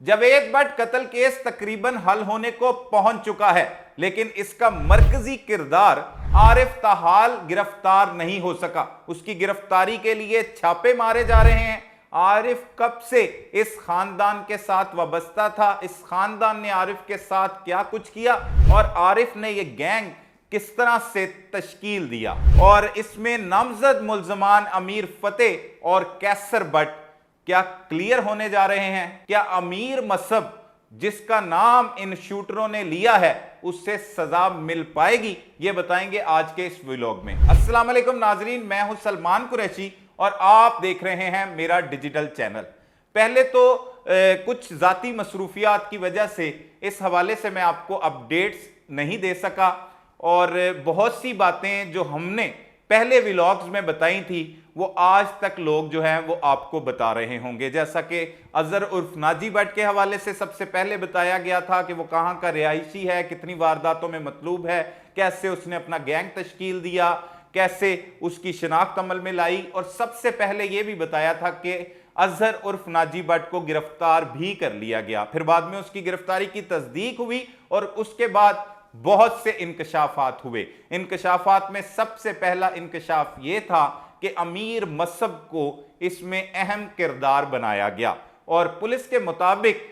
जावेद भट्ट कत्ल केस तकरीबन हल होने को पहुंच चुका है, लेकिन इसका मरकजी किरदार आरिफ ताहाल गिरफ्तार नहीं हो सका। उसकी गिरफ्तारी के लिए छापे मारे जा रहे हैं। आरिफ कब से इस खानदान के साथ वाबस्ता था, इस खानदान ने आरिफ के साथ क्या कुछ किया और आरिफ ने यह गैंग किस तरह से तश्कील दिया, और इसमें नामजद मुल्जमान अमीर फतेह और कैसर भट्ट क्या क्लियर होने जा रहे हैं। क्या अमीर मसब जिसका नाम इन शूटरों ने लिया है उससे सजा मिल पाएगी, ये बताएंगे आज के इस व्लॉग में। अस्सलाम वालेकुम नाजरीन, मैं हूं सलमान कुरैशी और आप देख रहे हैं मेरा डिजिटल चैनल। पहले तो कुछ जाती मसरूफियात की वजह से इस हवाले से मैं आपको अपडेट्स नहीं दे सका, और बहुत सी बातें जो हमने पहले व्लॉग्स में बताई थी वो आज तक लोग जो हैं वो आपको बता रहे होंगे। जैसा कि अजहर उर्फ नाजी भट्ट के हवाले से सबसे पहले बताया गया था कि वो कहाँ का रिहायशी है, कितनी वारदातों में मतलूब है, कैसे उसने अपना गैंग तश्कील दिया, कैसे उसकी शिनाख्त अमल में लाई, और सबसे पहले ये भी बताया था कि अजहर उर्फ नाजी भट्ट को गिरफ्तार भी कर लिया गया। फिर बाद में उसकी गिरफ्तारी की तस्दीक हुई और उसके बाद बहुत से इंकशाफात हुए। इंकशाफात में सबसे पहला इंकशाफ यह था कि अमीर मसब को इसमें अहम किरदार बनाया गया, और पुलिस के मुताबिक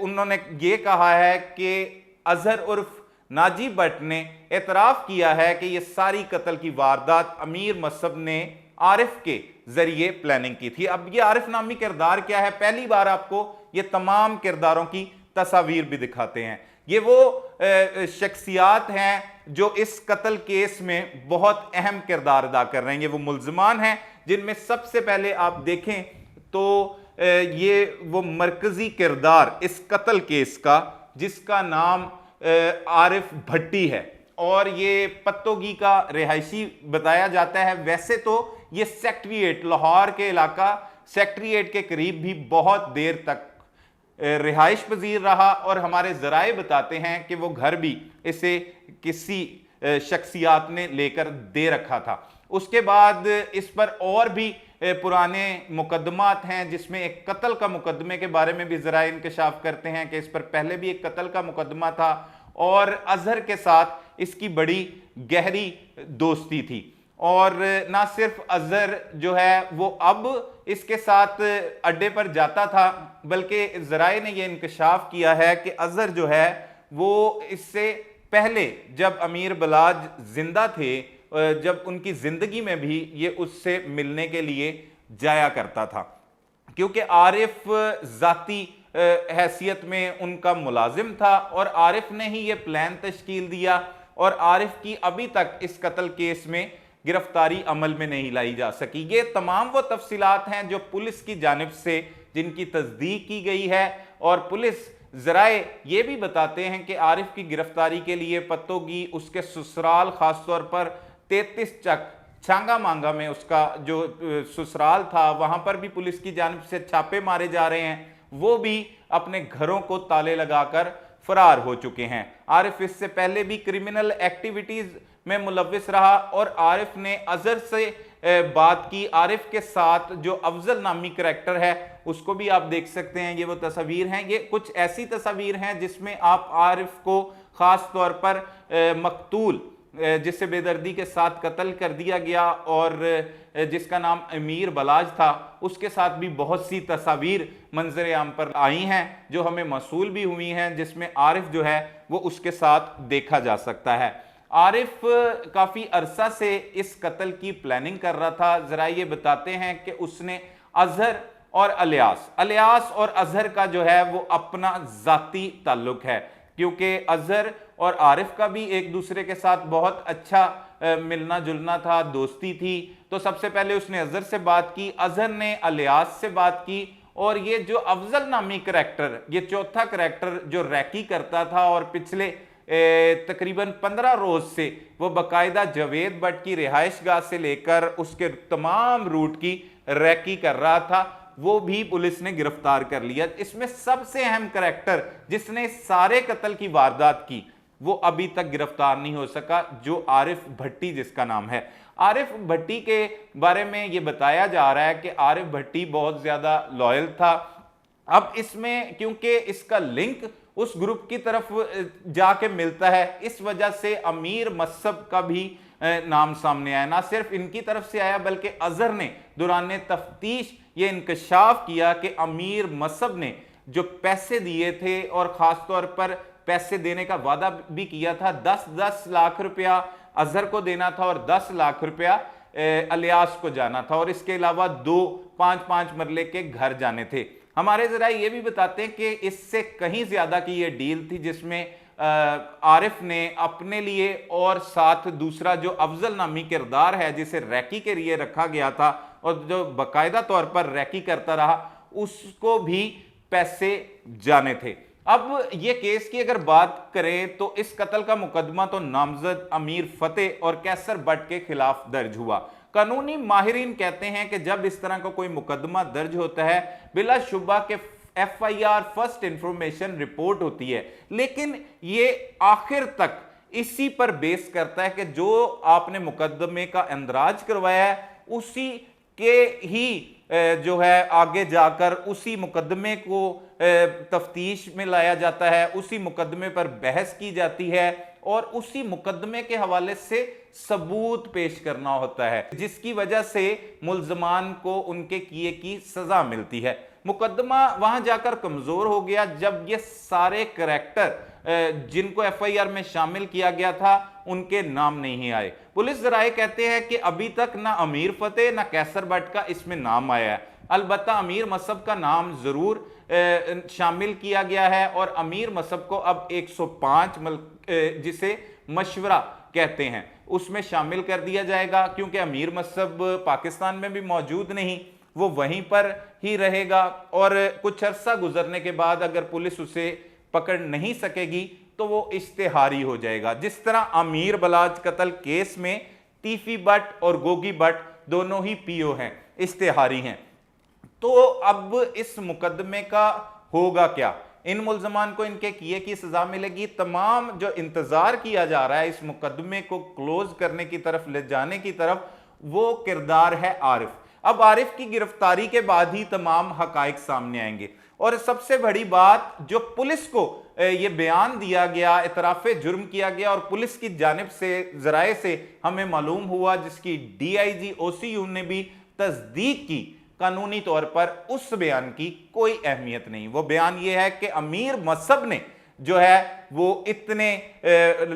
उन्होंने ये कहा है कि अजहर उर्फ नाजी भट्ट ने एतराफ़ किया है कि यह सारी कत्ल की वारदात अमीर मसब ने आरिफ के जरिए प्लानिंग की थी। अब ये आरिफ नामी किरदार क्या है, पहली बार आपको ये तमाम किरदारों की तस्वीर भी दिखाते हैं। ये वो शख्सियात हैं जो इस कत्ल केस में बहुत अहम किरदार अदा कर रहे हैं। ये वो मुल्ज़मान हैं जिनमें सबसे पहले आप देखें तो ये वो मरकजी किरदार इस कत्ल केस का जिसका नाम आरिफ भट्टी है, और ये पत्तोगी का रिहायशी बताया जाता है। वैसे तो ये सेक्रेटेरिएट लाहौर के इलाका सेक्रेटेरिएट के करीब भी बहुत देर तक रिहाइश पजीर रहा, और हमारे ज़राए बताते हैं कि वो घर भी इसे किसी शख्सियात ने लेकर दे रखा था। उसके बाद इस पर और भी पुराने मुकदमात हैं, जिसमें एक कत्ल का मुकदमे के बारे में भी ज़राए इंकशाफ करते हैं कि इस पर पहले भी एक कत्ल का मुकदमा था और अजहर के साथ इसकी बड़ी गहरी दोस्ती थी। और ना सिर्फ अजहर जो है वो अब इसके साथ अड्डे पर जाता था, बल्कि ज़राए ने यह इंकशाफ किया है कि अजहर जो है वो इससे पहले जब अमीर बलाज जिंदा थे, जब उनकी ज़िंदगी में भी ये उससे मिलने के लिए जाया करता था, क्योंकि आरिफ ज़ाती हैसियत में उनका मुलाजिम था और आरिफ ने ही ये प्लान तश्कील दिया, और आरिफ की अभी तक इस कत्ल केस में गिरफ्तारी अमल में नहीं लाई जा सकी। ये तमाम वो तफसीलात हैं जो पुलिस की जानिब से जिनकी तस्दीक की गई है, और पुलिस ज़राए ये भी बताते हैं कि आरिफ की गिरफ्तारी के लिए पत्तोगी उसके ससुराल ख़ासतौर पर 33 चक छांगा मांगा में उसका जो ससुराल था वहाँ पर भी पुलिस की जानिब से छापे मारे जा रहे हैं। वो भी अपने घरों को ताले लगाकर फरार हो चुके हैं। आरिफ इससे पहले भी क्रिमिनल एक्टिविटीज़ में मुलव्विस रहा, और आरिफ ने अजहर से बात की। आरिफ के साथ जो अफजल नामी करैक्टर है उसको भी आप देख सकते हैं। ये वो तस्वीर हैं, ये कुछ ऐसी तस्वीर हैं जिसमें आप आरिफ को ख़ास तौर पर मकतूल जिससे बेदर्दी के साथ कत्ल कर दिया गया और जिसका नाम अमीर बलाज था, उसके साथ भी बहुत सी तस्वीर मंजर आम पर आई हैं जो हमें मौसूल भी हुई हैं, जिसमें आरिफ जो है वो उसके साथ देखा जा सकता है। आरिफ काफ़ी अरसा से इस कत्ल की प्लानिंग कर रहा था। ज़रा ये बताते हैं कि उसने अजहर और अलियास और अजहर का जो है वो अपना ज़ाती ताल्लुक है, क्योंकि अजहर और आरिफ का भी एक दूसरे के साथ बहुत अच्छा मिलना जुलना था, दोस्ती थी। तो सबसे पहले उसने अजहर से बात की, अजहर ने अलियास से बात की, और ये जो अफजल नामी करैक्टर, ये चौथा करैक्टर जो रैकी करता था और पिछले तकरीबन 15 रोज से वो बाकायदा जावेद भट्ट की रिहाइश गाह से लेकर उसके तमाम रूट की रैकी कर रहा था, वो भी पुलिस ने गिरफ्तार कर लिया। इसमें सबसे अहम करैक्टर जिसने सारे कत्ल की वारदात की वो अभी तक गिरफ्तार नहीं हो सका, जो आरिफ भट्टी जिसका नाम है। आरिफ भट्टी के बारे में ये बताया जा रहा है कि आरिफ भट्टी बहुत ज्यादा लॉयल था अब इसमें क्योंकि इसका लिंक उस ग्रुप की तरफ जाके मिलता है, इस वजह से अमीर मसहब का भी नाम सामने आया। ना सिर्फ इनकी तरफ से आया बल्कि अजहर ने दौरान तफ्तीश ये इंकशाफ किया कि अमीर मसहब ने जो पैसे दिए थे और खास तौर पर पैसे देने का वादा भी किया था, 10-10 लाख रुपया अजहर को देना था और 10 लाख रुपया अलियास को जाना था, और इसके अलावा 2 5-5 मरले के घर जाने थे। हमारे जरा ये भी बताते हैं कि इससे कहीं ज्यादा की ये डील थी जिसमें आरिफ ने अपने लिए और साथ दूसरा जो अफजल नामी किरदार है जिसे रैकी के लिए रखा गया था और जो बाकायदा तौर पर रैकी करता रहा, उसको भी पैसे जाने थे। अब ये केस की अगर बात करें तो इस कत्ल का मुकदमा तो नामजद अमीर फतेह और कैसर बट के खिलाफ दर्ज हुआ। कानूनी माहिरीन कहते हैं कि जब इस तरह का कोई मुकदमा दर्ज होता है बिलाशुबा के FIR फर्स्ट इंफॉर्मेशन रिपोर्ट होती है, लेकिन ये आखिर तक इसी पर बेस करता है कि जो आपने मुकदमे का इंदराज करवाया है उसी के ही जो है आगे जाकर उसी मुकदमे को तफ्तीश में लाया जाता है, उसी मुकदमे पर बहस की जाती है और उसी मुकदमे के हवाले से सबूत पेश करना होता है, जिसकी वजह से मुल्जमान को उनके किए की सजा मिलती है। मुकदमा वहां जाकर कमजोर हो गया जब ये सारे करैक्टर जिनको FIR में शामिल किया गया था उनके नाम नहीं आए। पुलिस जराए कहते हैं कि अभी तक ना अमीर फतेह ना कैसर बट का इसमें नाम आया है। अलबत्ता अमीर मसहब का नाम जरूर शामिल किया गया है और अमीर मसहब को अब 105 जिसे मशवरा कहते हैं उसमें शामिल कर दिया जाएगा, क्योंकि अमीर मसहब पाकिस्तान में भी मौजूद नहीं, वो वहीं पर ही रहेगा और कुछ अरसा गुजरने के बाद अगर पुलिस उसे पकड़ नहीं सकेगी तो वो इश्तेहारी हो जाएगा। जिस तरह अमीर बलाज कत्ल केस में तीफी बट और गोगी बट दोनों ही PO हैं, इश्तेहारी हैं। तो अब इस मुकदमे का होगा क्या? इन मुल्जमान को इनके किए की सजा मिलेगी? तमाम जो इंतजार किया जा रहा है इस मुकदमे को क्लोज करने की तरफ ले जाने की तरफ, वो किरदार है आरिफ। अब आरिफ की गिरफ्तारी के बाद ही तमाम हकाइक सामने आएंगे और सबसे बड़ी बात जो पुलिस को ये बयान दिया गया, इतराफ़े जुर्म किया गया और पुलिस की जानिब से जराए से हमें मालूम हुआ, जिसकी DIG OCU ने भी तस्दीक की, कानूनी तौर पर उस बयान की कोई अहमियत नहीं। वो बयान ये है कि अमीर मसहब ने जो है वो इतने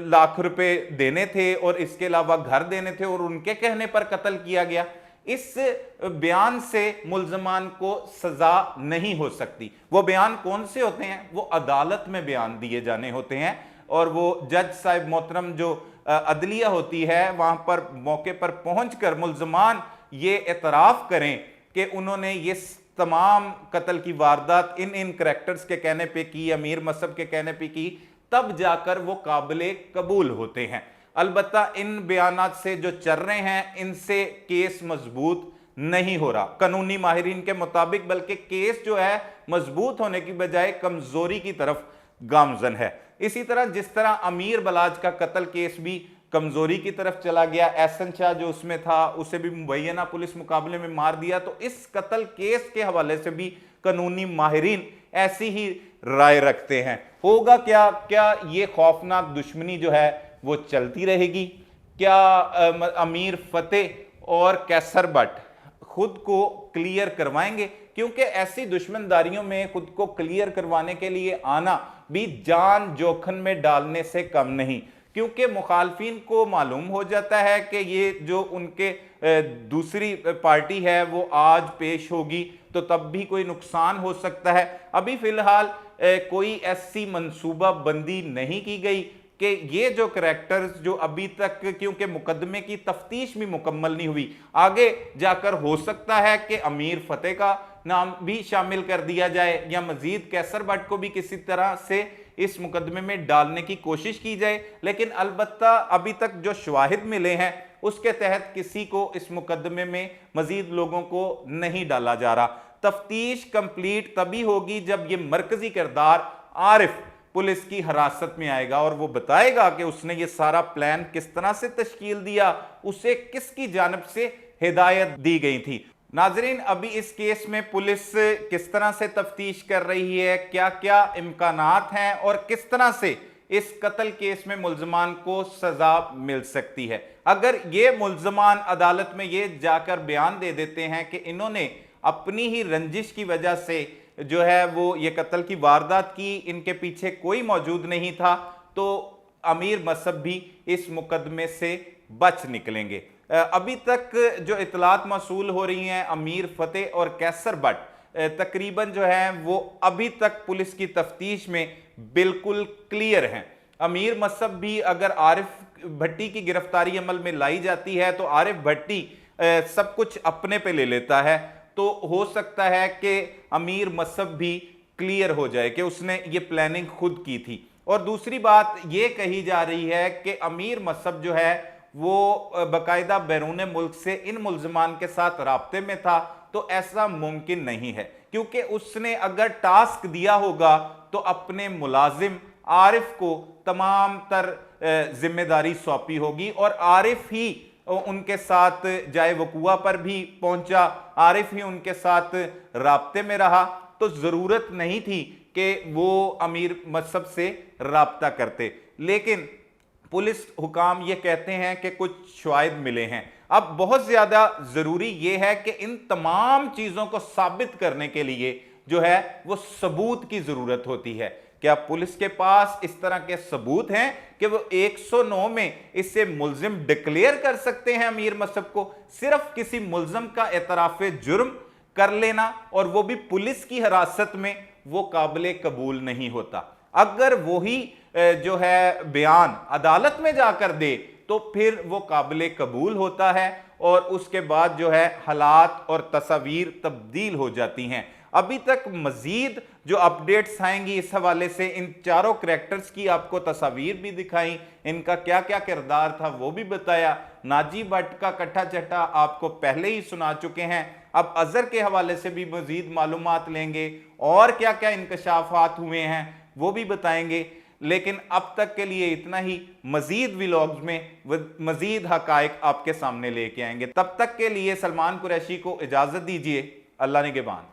लाख रुपए देने थे और इसके अलावा घर देने थे और उनके कहने पर कत्ल किया गया। इस बयान से मुल्जमान को सजा नहीं हो सकती। वो बयान कौन से होते हैं? वो अदालत में बयान दिए जाने होते हैं और वो जज साहब मोहतरम जो अदलिया होती है वहां पर मौके पर पहुंचकर मुल्जमान ये एतराफ करें कि उन्होंने ये तमाम कत्ल की वारदात इन करैक्टर्स के कहने पे की, अमीर मसहब के कहने पे की, तब जाकर वो काबिले कबूल होते हैं। अलबत्ता इन बयानात से जो चल रहे हैं इनसे केस मजबूत नहीं हो रहा कानूनी माहिरीन के मुताबिक, बल्कि केस जो है मजबूत होने की बजाय कमजोरी की तरफ गामजन है। इसी तरह जिस तरह अमीर बलाज का कत्ल केस भी कमजोरी की तरफ चला गया, एहसन शाह जो उसमें था उसे भी मुबैना पुलिस मुकाबले में मार दिया, तो इस कत्ल केस के हवाले से भी कानूनी माहिरीन ऐसी ही राय रखते हैं। होगा क्या? क्या ये खौफनाक दुश्मनी जो है वो चलती रहेगी? क्या अमीर फतेह और कैसर बट खुद को क्लियर करवाएंगे? क्योंकि ऐसी दुश्मनदारियों में खुद को क्लियर करवाने के लिए आना भी जान जोखिम में डालने से कम नहीं, क्योंकि मुखालफिन को मालूम हो जाता है कि ये जो उनके दूसरी पार्टी है वो आज पेश होगी तो तब भी कोई नुकसान हो सकता है। अभी फिलहाल कोई ऐसी मंसूबा बंदी नहीं की गई कि ये जो करैक्टर्स जो अभी तक, क्योंकि मुकदमे की तफ्तीश भी मुकम्मल नहीं हुई, आगे जाकर हो सकता है कि अमीर फतेह का नाम भी शामिल कर दिया जाए या मजीद कैसर बट को भी किसी तरह से इस मुकदमे में डालने की कोशिश की जाए। लेकिन अलबत्ता अभी तक जो शवाहिद मिले हैं उसके तहत किसी को इस मुकदमे में मजीद लोगों को नहीं डाला जा रहा। तफ्तीश कंप्लीट तभी होगी जब ये मरकजी किरदार आरिफ पुलिस की हिरासत में आएगा और वो बताएगा कि उसने ये सारा प्लान किस तरह से तश्कील दिया, उसे किसकी जानिब से हिदायत दी गई थी। नाजरीन, अभी इस केस में पुलिस किस तरह से तफ्तीश कर रही है, क्या क्या इम्कानात हैं और किस तरह से इस कत्ल केस में मुल्जमान को सजा मिल सकती है। अगर ये मुल्जमान अदालत में ये जाकर बयान दे देते हैं कि इन्होंने अपनी ही रंजिश की वजह से जो है वो ये कत्ल की वारदात की, इनके पीछे कोई मौजूद नहीं था, तो अमीर मसहब भी इस मुकदमे से बच निकलेंगे। अभी तक जो इतलात मौसूल हो रही हैं, अमीर फतेह और कैसर बट तकरीबन जो है वो अभी तक पुलिस की तफ्तीश में बिल्कुल क्लियर हैं। अमीर मसहब भी अगर आरिफ भट्टी की गिरफ्तारी अमल में लाई जाती है तो आरिफ भट्टी सब कुछ अपने पे ले लेता है, तो हो सकता है कि अमीर मसहब भी क्लियर हो जाए कि उसने ये प्लानिंग खुद की थी। और दूसरी बात ये कही जा रही है कि अमीर मसहब जो है वो बाकायदा बैरून मुल्क से इन मुल्जमान के साथ राब्ते में था, तो ऐसा मुमकिन नहीं है, क्योंकि उसने अगर टास्क दिया होगा तो अपने मुलाजिम आरिफ को तमाम तर जिम्मेदारी सौंपी होगी और आरिफ ही उनके साथ जाए वकुआ पर भी पहुंचा, आरिफ ही उनके साथ राब्ते में रहा, तो जरूरत नहीं थी कि वो अमीर मसहब से राब्ता करते। लेकिन पुलिस हुकाम ये कहते हैं कि कुछ शवाहिद मिले हैं। अब बहुत ज्यादा जरूरी यह है कि इन तमाम चीजों को साबित करने के लिए जो है वो सबूत की जरूरत होती है। क्या पुलिस के पास इस तरह के सबूत हैं कि वो 109 में इससे मुल्जिम डिक्लेयर कर सकते हैं अमीर मसहब को? सिर्फ किसी मुल्जिम का एतराफ जुर्म कर लेना और वो भी पुलिस की हिरासत में, वो काबिल कबूल नहीं होता। अगर वही जो है बयान अदालत में जाकर दे तो फिर वो काबिल कबूल होता है और उसके बाद जो है हालात और तस्वीर तब्दील हो जाती हैं। अभी तक मजीद जो अपडेट्स आएंगी इस हवाले से, इन चारों करैक्टर्स की आपको तस्वीर भी दिखाई, इनका क्या क्या किरदार था वो भी बताया। नाजी भट्ट का कट्ठा चट्टा आपको पहले ही सुना चुके हैं। अब अजहर के हवाले से भी मजीद मालूमात लेंगे और क्या क्या इंकशाफात हुए हैं वो भी बताएंगे। लेकिन अब तक के लिए इतना ही, मजीद व्लॉग्स में मजीद हकायक आपके सामने लेके आएंगे। तब तक के लिए सलमान कुरैशी को इजाजत दीजिए। अल्लाह निगहबान।